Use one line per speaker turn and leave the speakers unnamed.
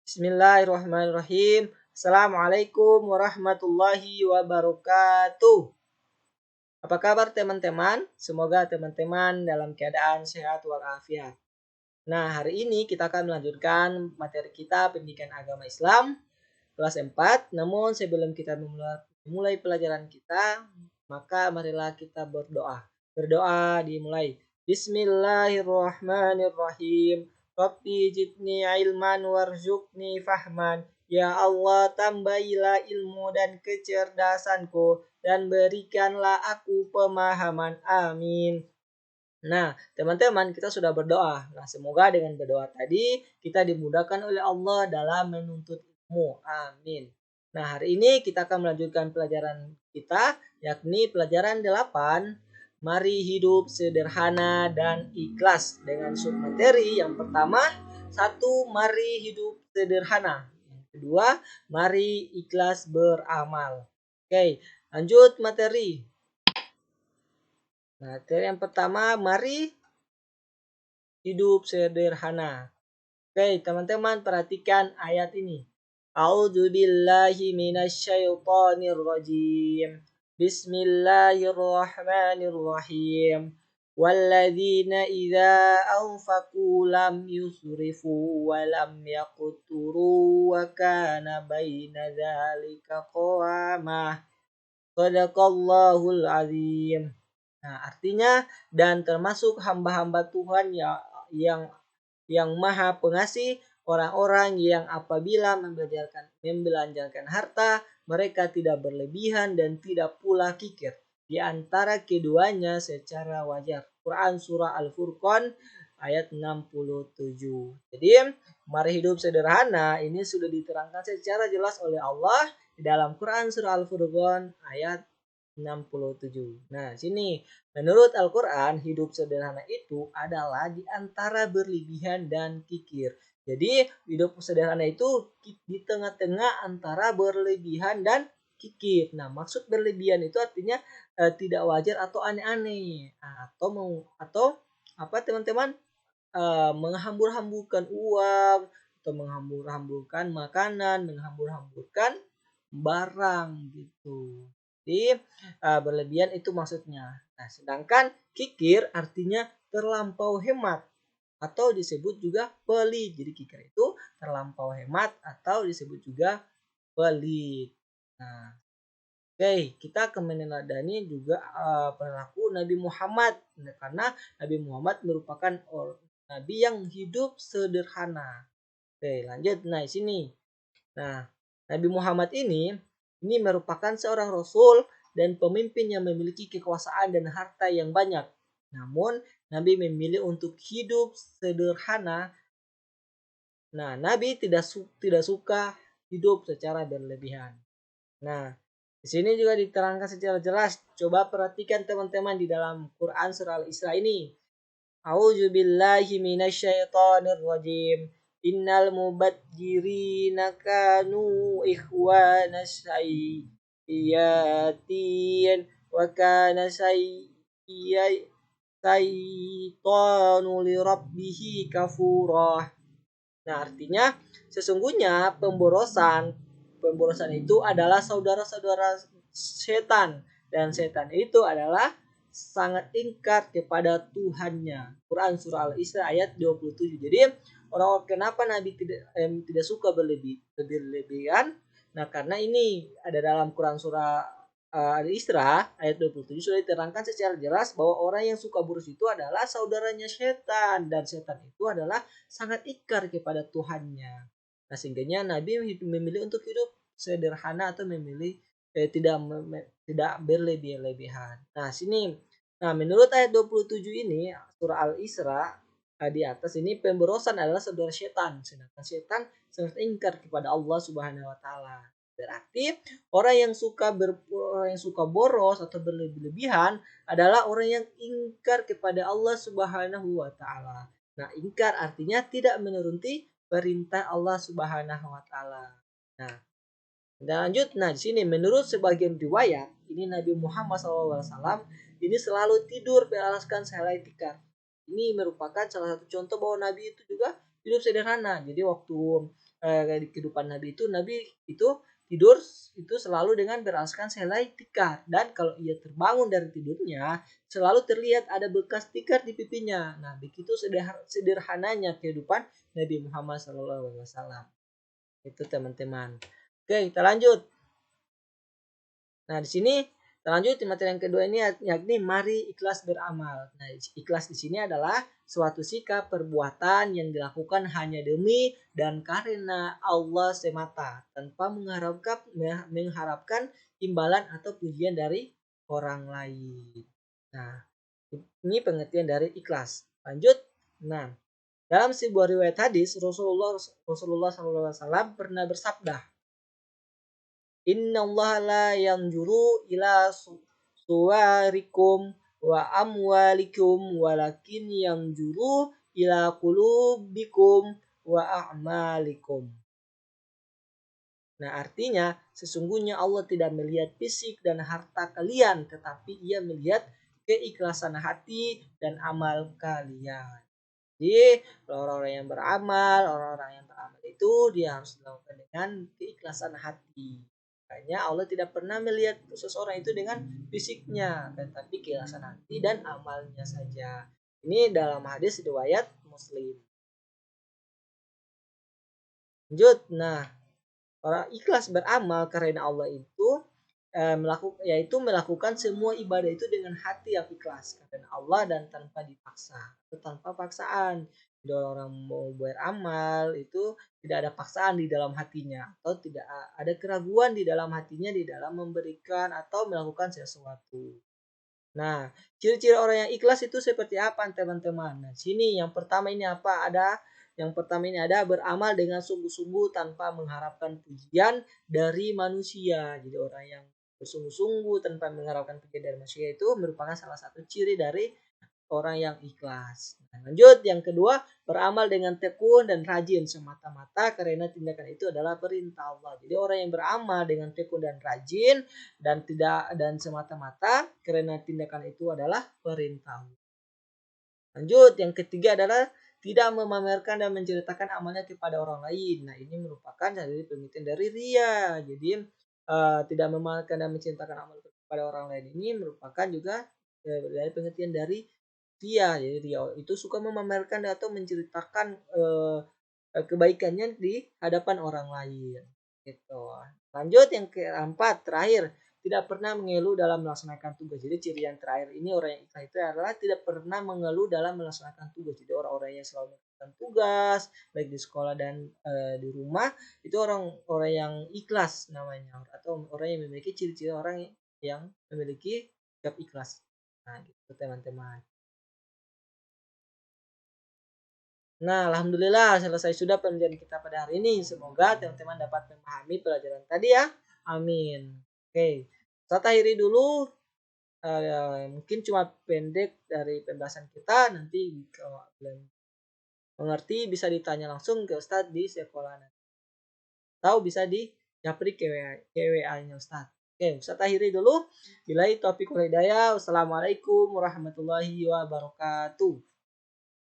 Bismillahirrahmanirrahim. Assalamualaikum warahmatullahi wabarakatuh. Apa kabar teman-teman? Semoga teman-teman dalam keadaan sehat walafiat. Nah, hari ini kita akan melanjutkan materi kita pendidikan agama Islam kelas 4. Namun sebelum kita memulai pelajaran kita, maka marilah kita berdoa. Berdoa dimulai. Bismillahirrahmanirrahim. Rabbi jidni ilman warzuqni fahman. Ya Allah, tambahilah ilmu dan kecerdasanku dan berikanlah aku pemahaman. Amin. Nah, teman-teman, kita sudah berdoa. Nah, semoga dengan berdoa tadi kita dimudahkan oleh Allah dalam menuntut ilmu. Amin. Nah, hari ini kita akan melanjutkan pelajaran kita, yakni pelajaran 8. Mari hidup sederhana dan ikhlas. Dengan submateri yang pertama, 1. Mari hidup sederhana. Yang kedua, mari ikhlas beramal. Oke, lanjut materi. Nah, materi yang pertama, mari hidup sederhana. Oke, teman-teman perhatikan ayat ini. A'udzubillahi minasyaitonirrajim. Bismillahirrahmanirrahim. Walladzina idza anfaqu lam yusrifu wa lam yaqturu wa kana baina dzalika qawamah. Shadaqallahul azim. Nah, artinya dan termasuk hamba-hamba Tuhan yang Maha Pengasih, orang-orang yang apabila membelanjakan harta, mereka tidak berlebihan dan tidak pula kikir di antara keduanya secara wajar. Quran surah Al-Furqan ayat 67. Jadi, mari hidup sederhana ini sudah diterangkan secara jelas oleh Allah di dalam Quran surah Al-Furqan ayat 67. Nah, sini menurut Al-Quran, hidup sederhana itu adalah di antara berlebihan dan kikir. Jadi, hidup sederhana itu di tengah-tengah antara berlebihan dan kikir. Nah, maksud berlebihan itu artinya tidak wajar atau aneh-aneh. Nah, atau apa teman-teman? Menghambur-hamburkan uang atau menghambur-hamburkan makanan, menghambur-hamburkan barang gitu. Jadi berlebihan itu maksudnya. Nah, sedangkan kikir artinya terlampau hemat atau disebut juga pelit. Jadi kikir itu terlampau hemat atau disebut juga pelit. Nah, oke, kita akan meneladani juga perilaku Nabi Muhammad karena Nabi Muhammad merupakan nabi yang hidup sederhana. Oke, lanjut. Nah, di sini. Nah, Nabi Muhammad ini merupakan seorang rasul dan pemimpin yang memiliki kekuasaan dan harta yang banyak. Namun, Nabi memilih untuk hidup sederhana. Nah, Nabi tidak suka hidup secara berlebihan. Nah, di sini juga diterangkan secara jelas. Coba perhatikan teman-teman di dalam Quran surah Al-Isra ini. A'udzubillahi minasyaitonirrajim. Innal mubadzirina kanu ikhwanas sayyiatin wa kana syaitanu lirabbihi kafurah. Nah, artinya sesungguhnya pemborosan itu adalah saudara-saudara setan dan setan itu adalah sangat ingkar kepada Tuhannya. Quran surah Al-Isra ayat 27. Jadi orang kenapa Nabi tidak suka berlebihan? Nah, karena ini ada dalam Quran surah Al-Isra ayat 27 sudah diterangkan secara jelas bahwa orang yang suka boros itu adalah saudaranya setan dan setan itu adalah sangat ingkar kepada Tuhannya. Nah, sehingga Nabi memilih untuk hidup sederhana atau memilih tidak berlebihan. Nah, sini. Nah, menurut ayat 27 ini surah Al-Isra di atas ini pemborosan adalah saudara setan, sedangkan setan sangat ingkar kepada Allah Subhanahu wa taala. Berarti orang yang suka boros atau berlebihan adalah orang yang ingkar kepada Allah Subhanahu wa taala. Nah, ingkar artinya tidak menuruti perintah Allah Subhanahu wa taala. Nah, dan lanjut, nah di sini menurut sebagian riwayat, ini Nabi Muhammad SAW ini selalu tidur beralaskan sehelai tikar. Ini merupakan salah satu contoh bahwa Nabi itu juga hidup sederhana. Jadi waktu di kehidupan Nabi itu tidur itu selalu dengan beralaskan selai tikar, dan kalau ia terbangun dari tidurnya selalu terlihat ada bekas tikar di pipinya. Nah, begitu sederhananya kehidupan Nabi Muhammad SAW. Itu teman-teman. Oke, kita lanjut. Nah, di sini kita lanjut di materi yang kedua ini, yakni mari ikhlas beramal. Nah, ikhlas di sini adalah suatu sikap perbuatan yang dilakukan hanya demi dan karena Allah semata, tanpa mengharapkan imbalan atau pujian dari orang lain. Nah, ini pengertian dari ikhlas. Lanjut. Nah, dalam sebuah riwayat hadis, Rasulullah SAW pernah bersabda, Inna Allah la yanjuru ila suwarikum wa amwalikum walakin yanjuru ila qulubikum wa a'malikum. Nah, artinya sesungguhnya Allah tidak melihat fisik dan harta kalian, tetapi Ia melihat keikhlasan hati dan amal kalian. Jadi orang-orang yang beramal, itu dia harus dilakukan dengan keikhlasan hati. Makanya Allah tidak pernah melihat seseorang itu dengan fisiknya, tetapi keikhlasan hati dan amalnya saja. Ini dalam hadis riwayat Muslim. Lanjut. Nah, orang ikhlas beramal karena Allah itu melakukan semua ibadah itu dengan hati yang ikhlas karena Allah dan tanpa dipaksa atau tanpa paksaan. Jadi orang mau beramal itu tidak ada paksaan di dalam hatinya, atau tidak ada keraguan di dalam hatinya di dalam memberikan atau melakukan sesuatu. Nah, ciri-ciri orang yang ikhlas itu seperti apa, teman-teman? Nah, sini yang pertama ini apa? Yang pertama ini ada beramal dengan sungguh-sungguh tanpa mengharapkan pujian dari manusia. Jadi orang yang bersungguh-sungguh tanpa mengharapkan pujian dari manusia itu merupakan salah satu ciri dari orang yang ikhlas. Nah, lanjut, yang kedua, beramal dengan tekun dan rajin semata-mata karena tindakan itu adalah perintah Allah. Jadi orang yang beramal dengan tekun dan rajin dan semata-mata karena tindakan itu adalah perintah Allah. Lanjut, yang ketiga adalah tidak memamerkan dan menceritakan amalnya kepada orang lain. Nah, ini merupakan dari pengertian dari ria. Jadi tidak memamerkan dan menceritakan amal kepada orang lain ini merupakan juga dari pengertian dari ria. Jadi ria itu suka memamerkan atau menceritakan kebaikannya di hadapan orang lain. Gitu. Lanjut, yang keempat, terakhir, tidak pernah mengeluh dalam melaksanakan tugas. Jadi ciri yang terakhir ini orang yang ikhlas itu adalah tidak pernah mengeluh dalam melaksanakan tugas. Jadi orang-orang yang selalu melakukan tugas baik di sekolah dan di rumah itu orang-orang yang ikhlas namanya, atau orang yang memiliki ciri-ciri orang yang memiliki sikap ikhlas. Nah, gitu teman-teman. Nah, alhamdulillah selesai sudah pembelajaran kita pada hari ini. Semoga teman-teman dapat memahami pelajaran tadi ya. Amin. Oke, saya akhiri dulu. Mungkin cuma pendek dari pembahasan kita. Nanti kalau belum mengerti bisa ditanya langsung ke Ustadz di sekolah. Atau bisa di japri ke WA-nya Ustadz. Oke, Ustadz akhiri dulu. Billahi taufiq wal hidayah. Wassalamualaikum warahmatullahi wabarakatuh.